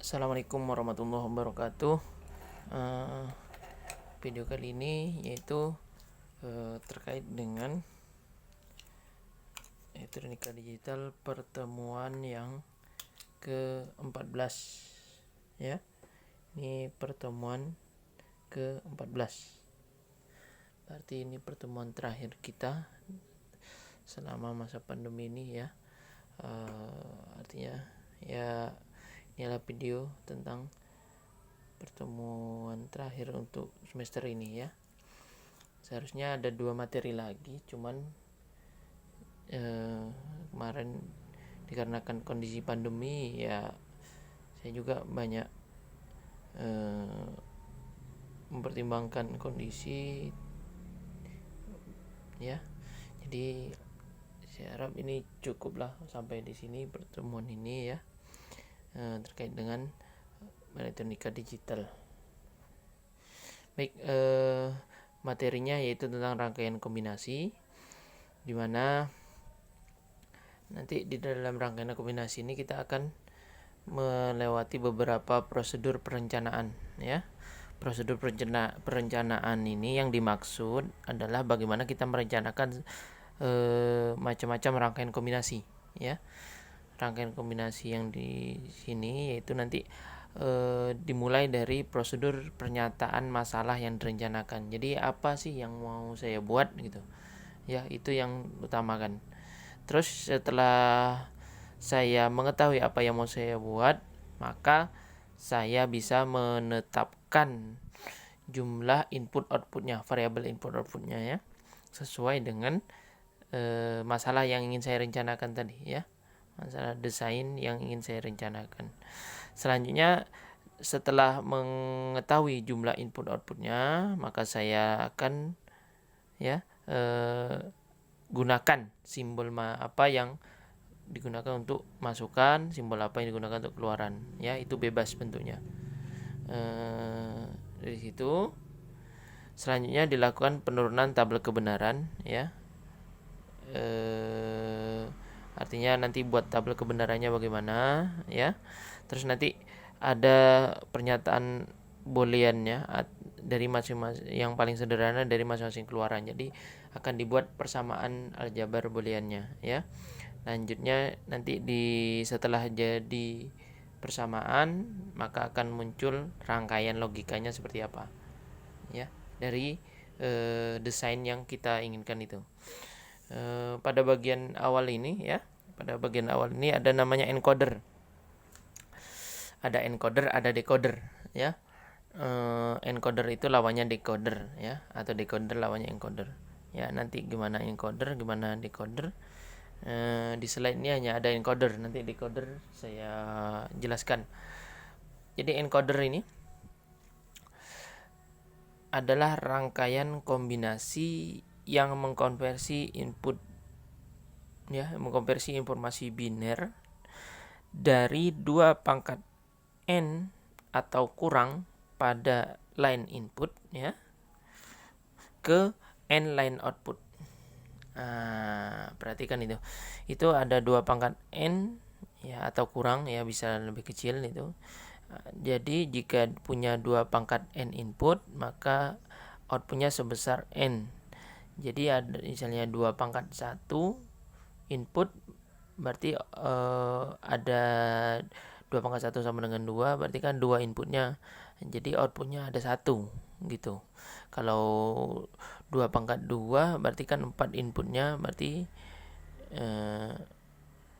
Assalamualaikum warahmatullahi wabarakatuh. Video kali ini yaitu terkait dengan elektronika digital pertemuan yang ke-14 ya. Ini pertemuan ke-14. Berarti ini pertemuan terakhir kita selama masa pandemi ini ya. Artinya ya, inilah video tentang pertemuan terakhir untuk semester ini ya. Seharusnya ada 2 materi lagi, cuman kemarin dikarenakan kondisi pandemi ya, saya juga banyak mempertimbangkan kondisi ya. Jadi saya harap ini cukuplah sampai di sini pertemuan ini ya, terkait dengan elektronika digital. Baik, materinya yaitu tentang rangkaian kombinasi, di mana nanti di dalam rangkaian kombinasi ini kita akan melewati beberapa prosedur perencanaan ya. Prosedur perencanaan ini yang dimaksud adalah bagaimana kita merencanakan macam-macam rangkaian kombinasi ya. Rangkaian kombinasi yang di sini yaitu nanti dimulai dari prosedur pernyataan masalah yang direncanakan. Jadi apa sih yang mau saya buat gitu ya, itu yang utamakan. Terus setelah saya mengetahui apa yang mau saya buat, maka saya bisa menetapkan jumlah input outputnya, variabel input outputnya ya, sesuai dengan masalah yang ingin saya rencanakan tadi ya, masalah desain yang ingin saya rencanakan. Selanjutnya, setelah mengetahui jumlah input outputnya, maka saya akan ya gunakan simbol apa yang digunakan untuk masukan, simbol apa yang digunakan untuk keluaran ya, itu bebas bentuknya. Dari situ selanjutnya dilakukan penurunan tabel kebenaran ya. Artinya nanti buat tabel kebenarannya bagaimana ya. Terus nanti ada pernyataan booleannya dari masing-masing, yang paling sederhana dari masing-masing keluaran. Jadi akan dibuat persamaan aljabar booleannya ya. Lanjutnya nanti setelah jadi persamaan, maka akan muncul rangkaian logikanya seperti apa ya, dari desain yang kita inginkan itu. Pada bagian awal ini ya, ada namanya encoder. Ada encoder, ada decoder ya. Encoder itu lawannya decoder ya, atau decoder lawannya encoder ya. Nanti gimana encoder, gimana decoder, di slide ini hanya ada encoder, nanti decoder saya jelaskan. Jadi encoder ini adalah rangkaian kombinasi yang mengkonversi input ya, mengkonversi informasi biner dari 2 pangkat n atau kurang pada line input ya, ke n line output. Perhatikan itu ada 2 pangkat n ya, atau kurang ya, bisa lebih kecil itu. Jadi jika punya 2 pangkat n input, maka outputnya sebesar n. Jadi ada misalnya 2 pangkat 1 input, berarti ada 2 pangkat 1 sama dengan 2, berarti kan 2 inputnya, jadi outputnya ada 1 gitu. Kalau 2 pangkat 2 berarti kan 4 inputnya, berarti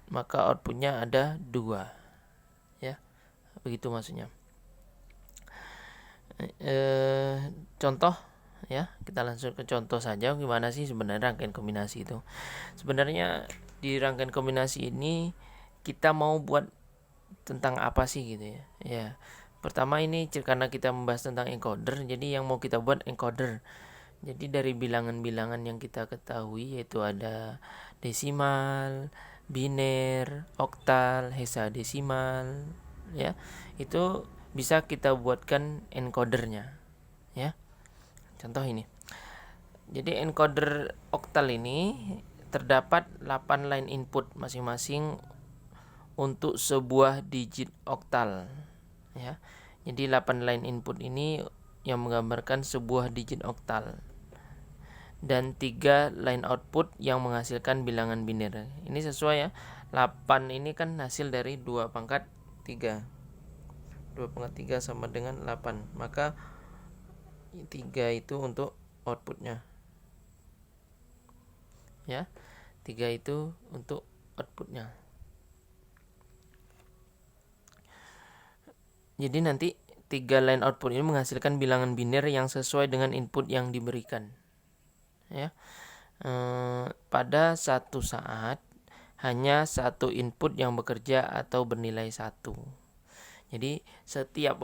maka outputnya ada 2 ya, begitu maksudnya. Contoh ya, kita langsung ke contoh saja. Gimana sih sebenarnya rangkaian kombinasi itu? Sebenarnya di rangkaian kombinasi ini kita mau buat tentang apa sih gitu ya. Ya, pertama ini karena kita membahas tentang encoder, jadi yang mau kita buat encoder. Jadi dari bilangan-bilangan yang kita ketahui, yaitu ada desimal, biner, oktal, hexadesimal ya. Itu bisa kita buatkan encodernya ya. Contoh ini. Jadi encoder oktal ini terdapat 8 line input masing-masing untuk sebuah digit oktal ya. Jadi 8 line input ini yang menggambarkan sebuah digit oktal, dan 3 line output yang menghasilkan bilangan biner. Ini sesuai ya, 8 ini kan hasil dari 2 pangkat 3. 2 pangkat 3 sama dengan 8, maka 3 itu untuk outputnya, ya. 3 itu untuk outputnya. Jadi nanti 3 line output ini menghasilkan bilangan biner yang sesuai dengan input yang diberikan, ya. Pada satu saat hanya satu input yang bekerja atau bernilai 1. Jadi setiap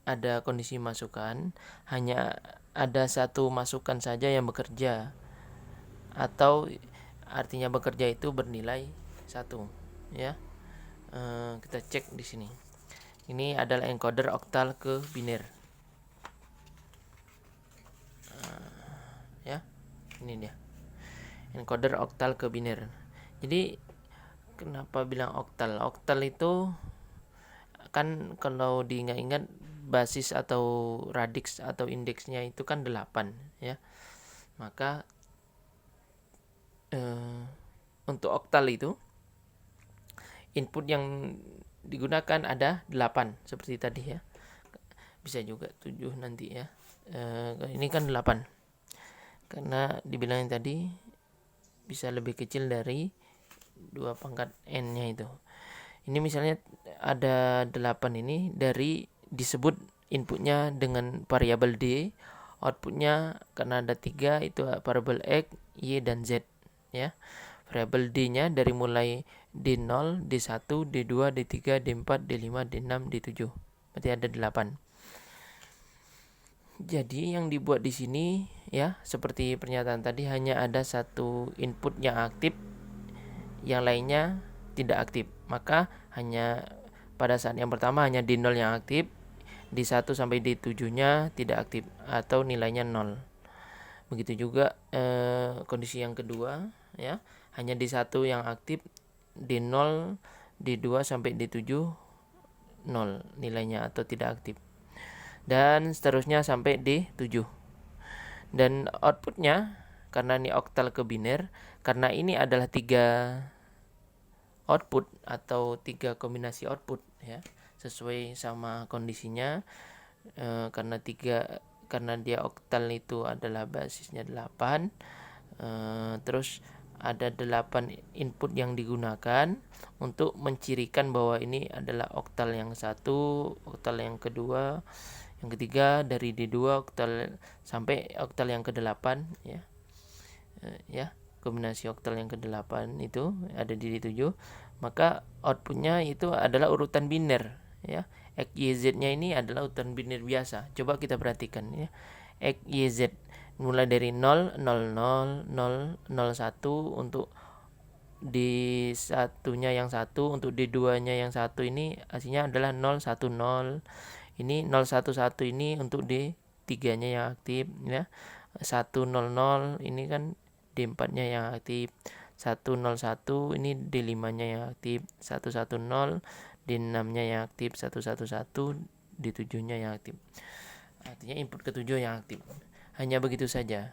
ada kondisi masukan, hanya ada satu masukan saja yang bekerja, atau artinya bekerja itu bernilai 1, ya. Kita cek di sini. Ini adalah encoder oktal ke biner. Ya, ini dia. Encoder oktal ke biner. Jadi kenapa bilang oktal? Oktal itu kan kalau diingat-ingat basis atau radix atau indeksnya itu kan 8, ya. Maka untuk oktal itu input yang digunakan ada 8 seperti tadi, ya. Bisa juga 7 nanti, ya. Ini kan 8 karena dibilangin tadi bisa lebih kecil dari 2 pangkat n-nya itu. Ini misalnya ada 8 ini, dari disebut inputnya dengan variabel D, outputnya karena ada 3 itu variabel X, Y, dan Z, ya. Variabel D-nya dari mulai D0, D1, D2, D3, D4, D5, D6, D7. Berarti ada 8. Jadi yang dibuat di sini, ya, seperti pernyataan tadi, hanya ada satu input yang aktif, yang lainnya tidak aktif. Maka hanya pada saat yang pertama hanya D0 yang aktif, D1 sampai D7-nya tidak aktif atau nilainya 0. Begitu juga kondisi yang kedua, ya, hanya D1 yang aktif, D0, D2 sampai D7 0 nilainya atau tidak aktif. Dan seterusnya sampai D7. Dan outputnya, karena ini oktal ke biner, karena ini adalah 3 output atau 3 kombinasi output, ya, sesuai sama kondisinya. Karena dia oktal itu adalah basisnya 8, terus ada 8 input yang digunakan untuk mencirikan bahwa ini adalah oktal yang satu, oktal yang kedua, yang ketiga dari D2 oktal sampai oktal yang ke-8, ya. Ya, kombinasi oktal yang ke-8 itu ada di D7, maka outputnya itu adalah urutan biner, ya. X, Y, Z-nya ini adalah urutan biner biasa. Coba kita perhatikan, ya. X, Y, Z mulai dari 0, 0, 0, 0, 0, 1 untuk D1-nya yang 1, untuk D2-nya yang 1 ini hasilnya adalah 0, 1, 0. Ini 011 ini untuk D3-nya yang aktif, ya. 100 ini kan D4-nya yang aktif. 101 ini D5-nya yang aktif. 110 D6-nya yang aktif. 111 D7-nya yang aktif. Artinya input ke-7 yang aktif. Hanya begitu saja.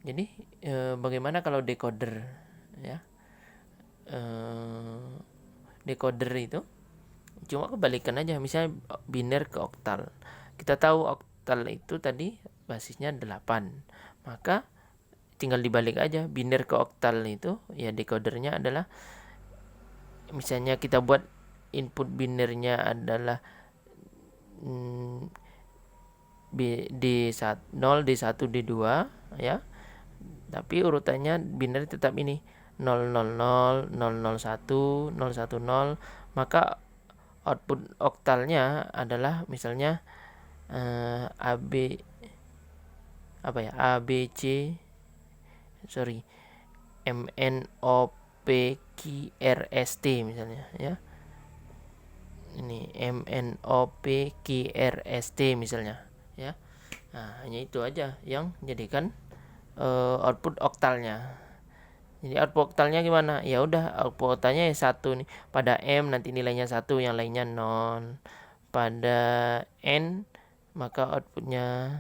Jadi bagaimana kalau decoder, ya? Decoder itu cuma kebalikan aja, misalnya biner ke oktal. Kita tahu oktal itu tadi basisnya 8, maka tinggal dibalik aja, biner ke oktal itu, ya, decodernya adalah, misalnya kita buat input binernya adalah D0, D1, D2, ya. Tapi urutannya biner tetap ini 000, 001, 010, maka output oktalnya adalah misalnya MNOPQRST misalnya, ya. Ini MNOPQRST misalnya, ya. Nah, hanya itu aja yang jadikan output oktalnya. Jadi output oktalnya gimana? Ya udah, output oktalnya ya 1 nih. Pada M nanti nilainya 1, yang lainnya 0. Pada N maka outputnya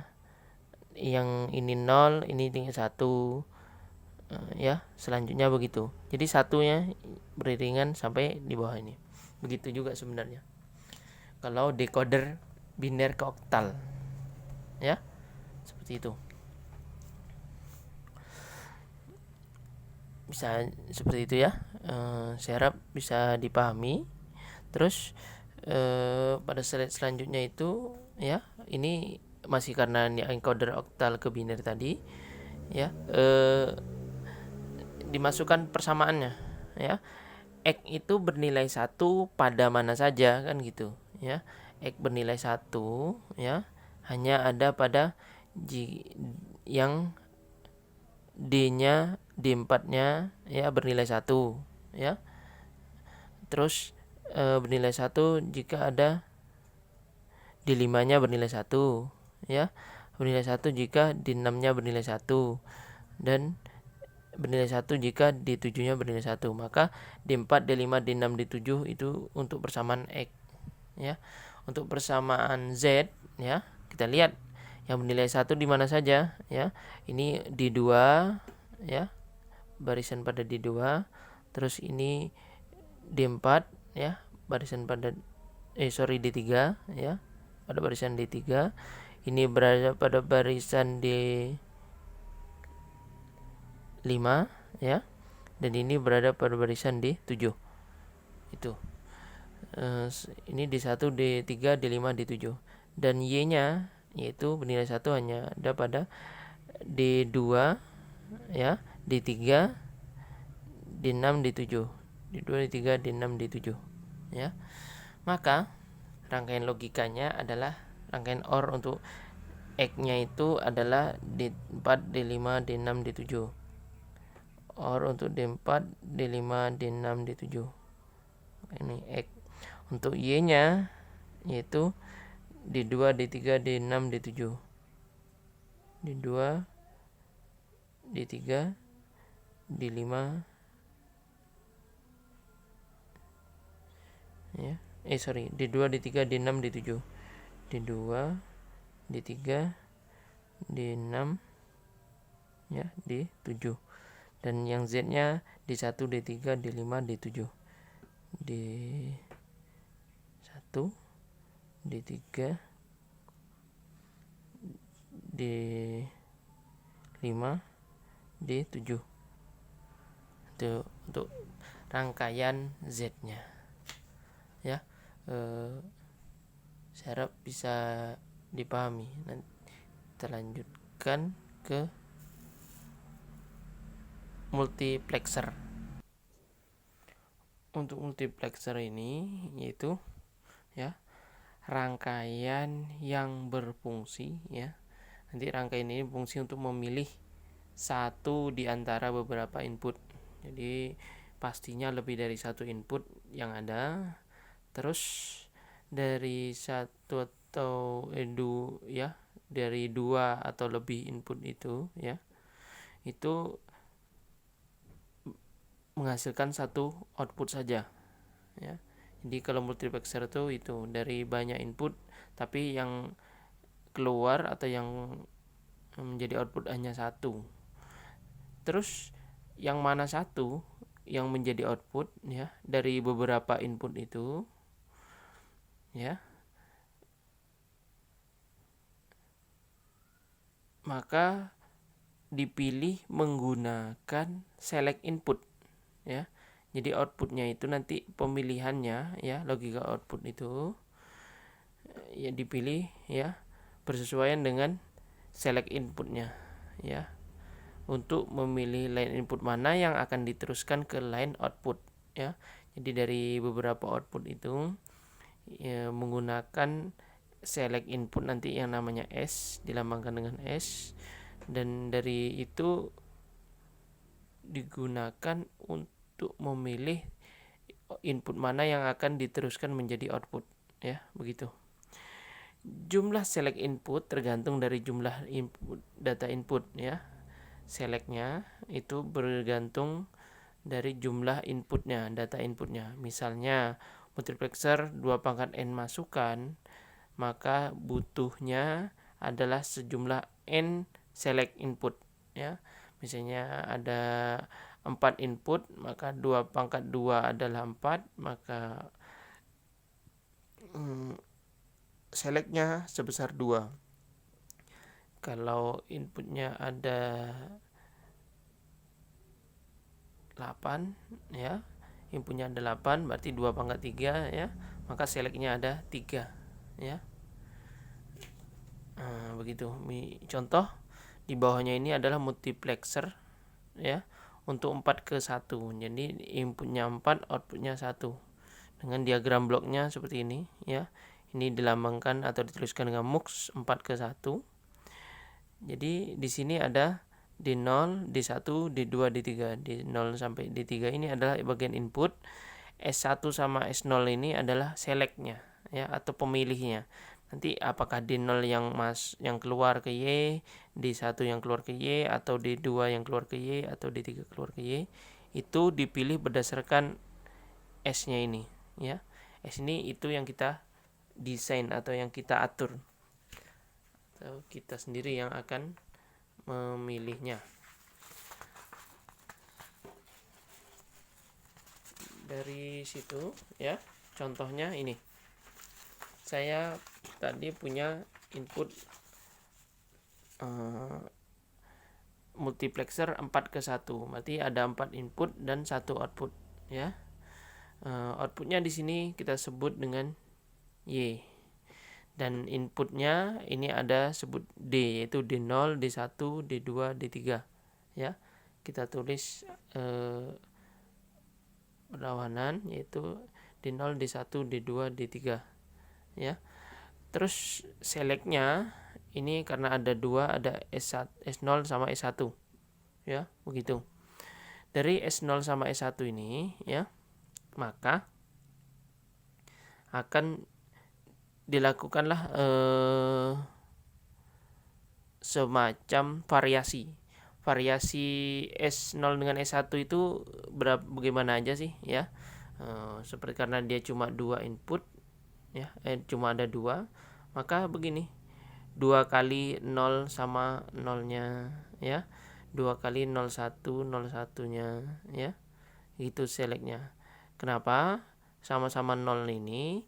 yang ini 0, ini tinggal 1. Ya, selanjutnya begitu. Jadi satunya beriringan sampai di bawah ini. Begitu juga sebenarnya kalau decoder biner ke oktal. Ya, seperti itu. Bisa seperti itu ya. Saya harap bisa dipahami. Terus pada slide selanjutnya itu ya, ini masih karena encoder oktal ke biner tadi ya, dimasukkan persamaannya ya. X itu bernilai 1 pada mana saja kan gitu ya. X bernilai 1 ya, hanya ada pada yang D-nya, D4-nya ya bernilai 1 ya. Terus bernilai 1 jika ada D5-nya bernilai 1 ya. Bernilai 1 jika D6-nya bernilai 1 dan bernilai 1 jika D7-nya bernilai 1. Maka D4, D5, D6, D7 itu untuk persamaan X ya. Untuk persamaan Z ya, kita lihat yang bernilai 1 di mana saja ya. Ini D2 ya, barisan pada D2. Terus ini D4 ya, barisan pada D3 ya, pada barisan D3. Ini berada pada barisan D5 ya, dan ini berada pada barisan D7. Itu ini D1, D3, D5, D7. Dan Y-nya yaitu bernilai 1 hanya ada pada D2 ya, D3, D6, D7. D2, D3, D6, D7 ya. Maka rangkaian logikanya adalah rangkaian OR untuk X-nya itu adalah D4, D5, D6, D7. OR untuk D4, D5, D6, D7. Ini X. Untuk Y-nya yaitu D2, D3, D6, D7. D2, D3, D5 ya. D2, D3, D6, D7. D2, D3, D6 ya, D7. Dan yang Z-nya D1, D3, D5, D7. D1, D3, D5, D7. Itu untuk rangkaian Z-nya ya. Saya harap bisa dipahami. Nanti kita lanjutkan ke multiplexer. Untuk multiplexer ini yaitu ya, rangkaian yang berfungsi ya. Nanti rangkaian ini berfungsi untuk memilih satu di antara beberapa input. Jadi pastinya lebih dari satu input yang ada. Terus dari satu atau ya, dari 2 atau lebih input itu ya, itu menghasilkan satu output saja ya. Jadi kalau multiplexer itu dari banyak input tapi yang keluar atau yang menjadi output hanya satu. Terus yang mana satu yang menjadi output ya dari beberapa input itu ya, maka dipilih menggunakan select input ya. Jadi outputnya itu nanti pemilihannya ya, logika output itu ya dipilih ya bersesuaian dengan select inputnya ya, untuk memilih line input mana yang akan diteruskan ke line output ya. Jadi dari beberapa output itu ya, menggunakan select input nanti yang namanya S, dilambangkan dengan S, dan dari itu digunakan untuk memilih input mana yang akan diteruskan menjadi output ya, begitu. Jumlah select input tergantung dari jumlah input data input ya. selectnya itu bergantung dari jumlah inputnya, data inputnya. Misalnya multiplexer 2 × n masukan, maka butuhnya adalah sejumlah n select input, ya. Misalnya ada 4 input, maka 2/2 adalah 4, maka selectnya sebesar 2. Kalau inputnya ada 8, ya, inputnya ada 8, berarti 2/3, ya, maka selectnya ada 3, ya. Begitu. Contoh di bawahnya ini adalah multiplexer, ya, untuk 4:1. Jadi inputnya 4, outputnya 1. Dengan diagram bloknya seperti ini, ya. Ini dilambangkan atau dituliskan dengan mux 4:1. Jadi di sini ada D0, D1, D2, D3. D0 sampai D3 ini adalah bagian input. S1 sama S0 ini adalah selectnya, ya, atau pemilihnya. Nanti apakah D0 yang keluar ke Y, D1 yang keluar ke Y, atau D2 yang keluar ke Y, atau D3 keluar ke Y, itu dipilih berdasarkan S-nya ini, ya. S ini itu yang kita desain atau yang kita atur. Atau kita sendiri yang akan memilihnya. Dari situ, ya, contohnya ini. Saya tadi punya input multiplexer 4:1, berarti ada 4 input dan 1 output, ya. Outputnya di sini kita sebut dengan Y, dan inputnya ini ada sebut D, yaitu D0, D1, D2, D3, ya. Kita tulis berlawanan, yaitu D0, D1, D2, D3, ya. Terus selectnya ini karena ada 2, ada S1, S0 sama S1, ya, begitu. Dari S0 sama S1 ini, ya, maka akan dilakukanlah semacam variasi S0 dengan S1 itu bagaimana aja sih, ya. Seperti karena dia cuma 2 input, ya, cuma ada 2, maka begini, 2 kali 0 sama 0-nya, ya, 2 kali 01 01-nya, ya, itu selectnya. Kenapa sama-sama 0 ini?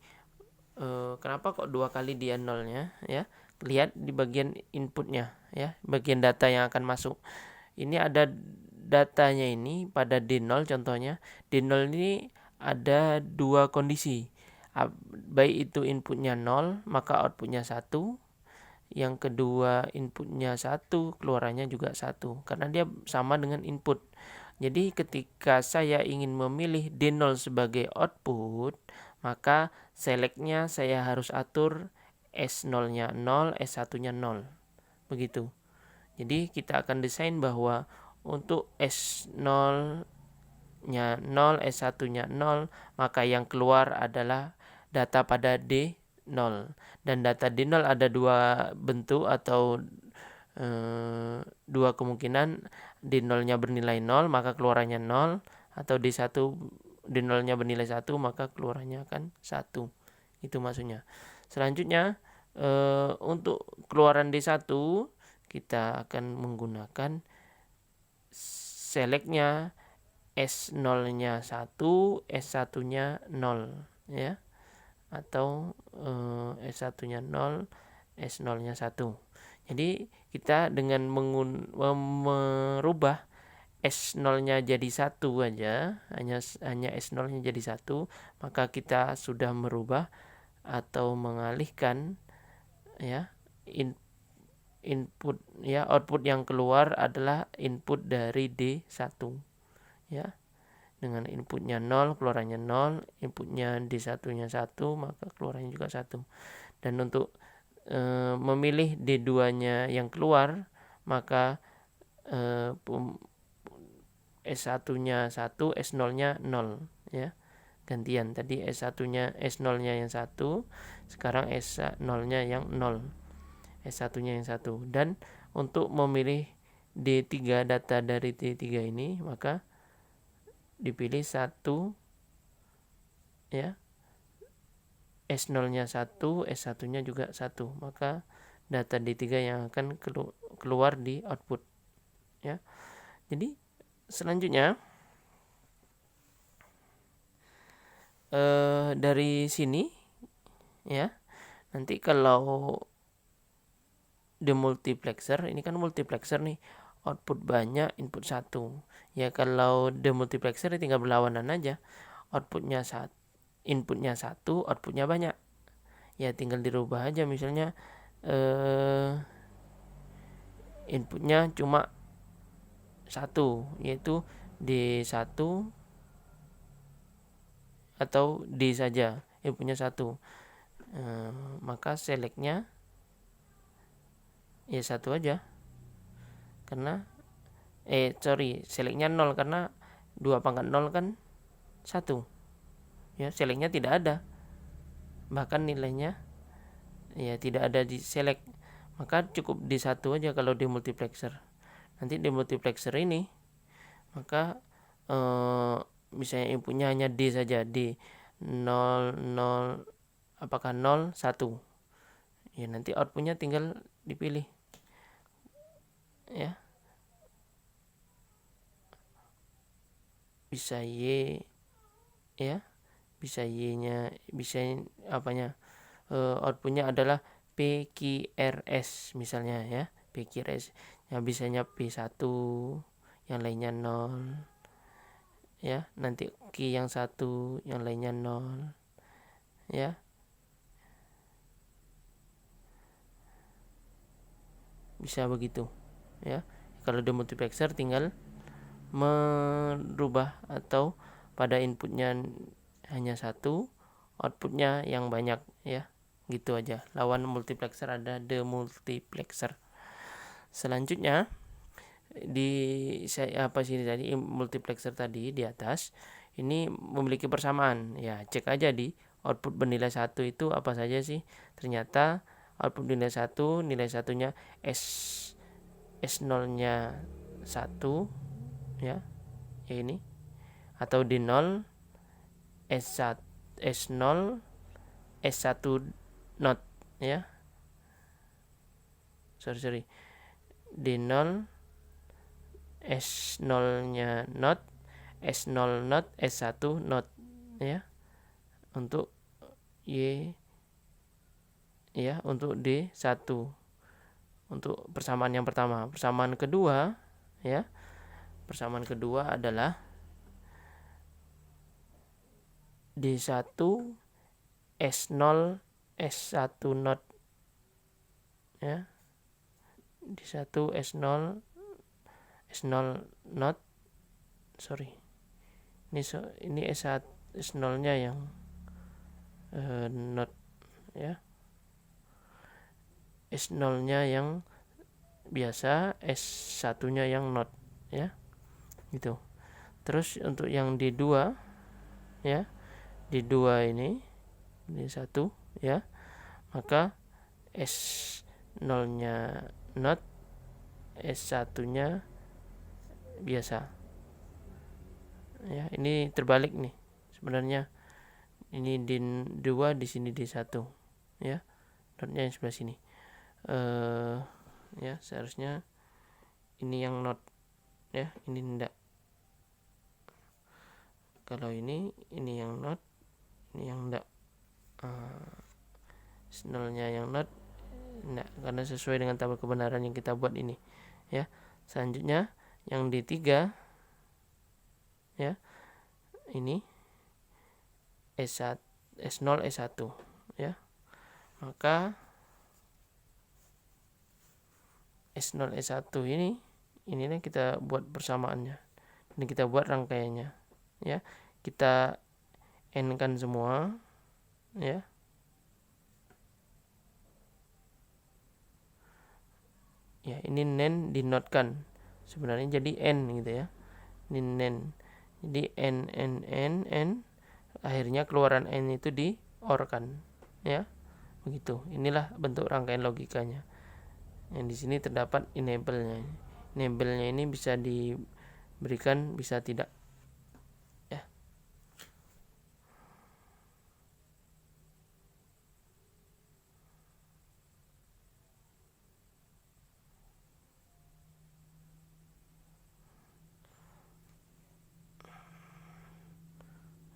Kenapa kok 2 kali dia 0-nya, ya? Lihat di bagian inputnya, ya, bagian data yang akan masuk. Ini ada datanya ini pada D0 contohnya. D0 ini ada 2 kondisi. Baik itu inputnya 0, maka outputnya 1. Yang kedua inputnya 1, keluarannya juga 1, karena dia sama dengan input. Jadi ketika saya ingin memilih D0 sebagai output, maka selectnya saya harus atur S0-nya 0, S1-nya 0. Begitu. Jadi kita akan desain bahwa untuk S0-nya 0, S1-nya 0, maka yang keluar adalah data pada D0. Dan data D0 ada 2 bentuk atau 2 kemungkinan. D0-nya bernilai 0, maka keluarannya 0, atau D1 D0-nya bernilai 1, maka keluarannya akan 1. Itu maksudnya. Selanjutnya untuk keluaran D1 kita akan menggunakan selectnya S0-nya 1, S1-nya 0, ya. Atau S1-nya 0, S0-nya 1. Jadi kita dengan merubah S0-nya jadi 1 aja, hanya S0-nya jadi 1, maka kita sudah merubah atau mengalihkan, ya, input, ya, output yang keluar adalah input dari D1, ya. Dengan inputnya 0, keluarannya 0, inputnya D1-nya 1, maka keluarannya juga 1. Dan untuk memilih D2-nya yang keluar, maka S1-nya 1, S0-nya 0, ya. Gantian, tadi S1-nya S0-nya yang 1, sekarang S0-nya yang 0. S1-nya yang 1. Dan untuk memilih D3, data dari D3 ini, maka dipilih 1 ya. S0 nya 1, S1 nya juga 1, maka data D3 yang akan keluar di output ya. Jadi selanjutnya dari sini ya, nanti kalau demultiplexer, ini kan multiplexer nih, output banyak, input 1 ya. Kalau demultiplexer tinggal berlawanan aja, outputnya 1, inputnya 1, outputnya banyak ya, tinggal dirubah aja. Misalnya inputnya cuma 1, yaitu D1 atau D saja, inputnya 1, maka selectnya ya 1 aja, karena selectnya 0, karena 2 pangkat 0 kan 1 ya. Selectnya tidak ada, bahkan nilainya ya tidak ada di select, maka cukup D1 aja kalau di multiplexer. Nanti di multiplexer ini maka misalnya inputnya hanya D saja, D 0 0, apakah 0 1 ya, nanti outputnya tinggal dipilih ya, bisa Y ya, bisa Y nya, bisa apanya, outputnya adalah PQRS misalnya ya, PQRS yang bisanya P1, yang lainnya 0 ya, nanti key yang 1, yang lainnya 0 ya. Bisa begitu ya. Kalau demultiplexer tinggal merubah, atau pada inputnya hanya 1, outputnya yang banyak ya, gitu aja. Lawan multiplexer ada demultiplexer. Selanjutnya tadi multiplexer tadi di atas ini memiliki persamaan ya. Cek aja di output bernilai 1 itu apa saja sih. Ternyata output nilai 1, nilai satunya S0 nya 1 ya, ini, atau di 0, S1, S0, S1 not ya, sorry di 0, S0 nya not, S0 not, S1 not ya, untuk Y ya, untuk D1 untuk persamaan yang pertama. Persamaan kedua ya, persamaan kedua adalah D1 S0 S1 not ya, D1 S0 S0 not, sorry, ini S1 S0 nya yang not ya, S0 nya yang biasa, S1 nya yang not ya, gitu. Terus untuk yang D2 ya, D2 ini D1 ya, maka S0 nya not, S1 nya biasa ya. Ini terbalik nih sebenarnya, ini D2, di sini D1 ya, notnya yang sebelah sini ya, seharusnya ini yang not ya, ini tidak. Kalau ini yang not, ini yang tidak. S0-nya yang not enggak, karena sesuai dengan tabel kebenaran yang kita buat ini ya. Selanjutnya yang D3 ya, ini S1, S0 S1 ya, maka S0 S1 inilah kita buat persamaannya, ini kita buat rangkaiannya ya, kita n kan semua ya. Ya, ini nen dinotkan sebenarnya jadi n gitu ya, ini nen, jadi n akhirnya keluaran n itu di or kan ya, begitu. Inilah bentuk rangkaian logikanya yang di sini terdapat enable-nya. enable-nya ini bisa diberikan, bisa tidak, ya.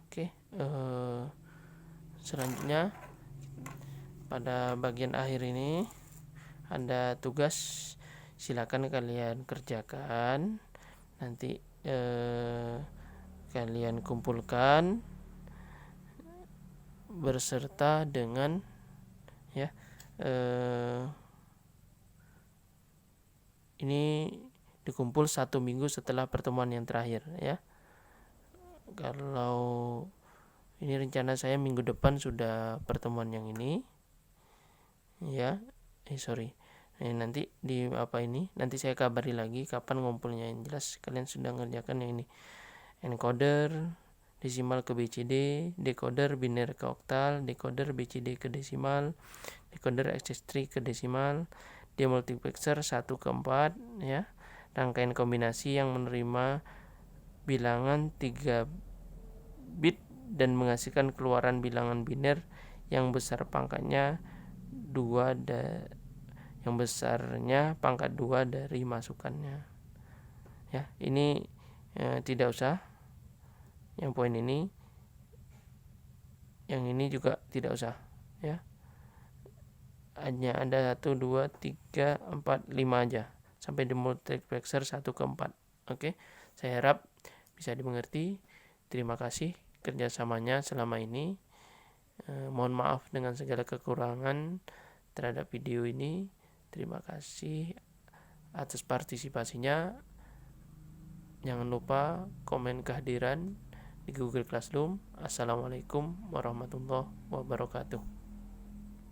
Oke, selanjutnya pada bagian akhir ini ada tugas, silakan kalian kerjakan. Nanti kalian kumpulkan berserta dengan ya ini dikumpul 1 minggu setelah pertemuan yang terakhir, ya. Kalau ini rencana saya minggu depan sudah pertemuan yang ini, ya. Nanti di apa ini, nanti saya kabari lagi kapan ngumpulnya. Yang jelas kalian sudah ngerjakan yang ini, encoder desimal ke BCD, decoder biner ke oktal, decoder BCD ke desimal, decoder access tree ke desimal, demultiplexer 1 ke 4, ya. Rangkaian kombinasi yang menerima bilangan 3 bit dan menghasilkan keluaran bilangan biner yang besar pangkatnya 2 yang besarnya pangkat 2 dari masukannya. Ya, ini tidak usah. Yang poin ini, yang ini juga tidak usah, ya. Hanya ada 1, 2, 3, 4, 5 aja sampai demultiplexer 1 ke 4. Oke, saya harap bisa dimengerti. Terima kasih kerjasamanya selama ini. Mohon maaf dengan segala kekurangan terhadap video ini. Terima kasih atas partisipasinya. Jangan lupa komen kehadiran di Google Classroom. Assalamualaikum warahmatullahi wabarakatuh.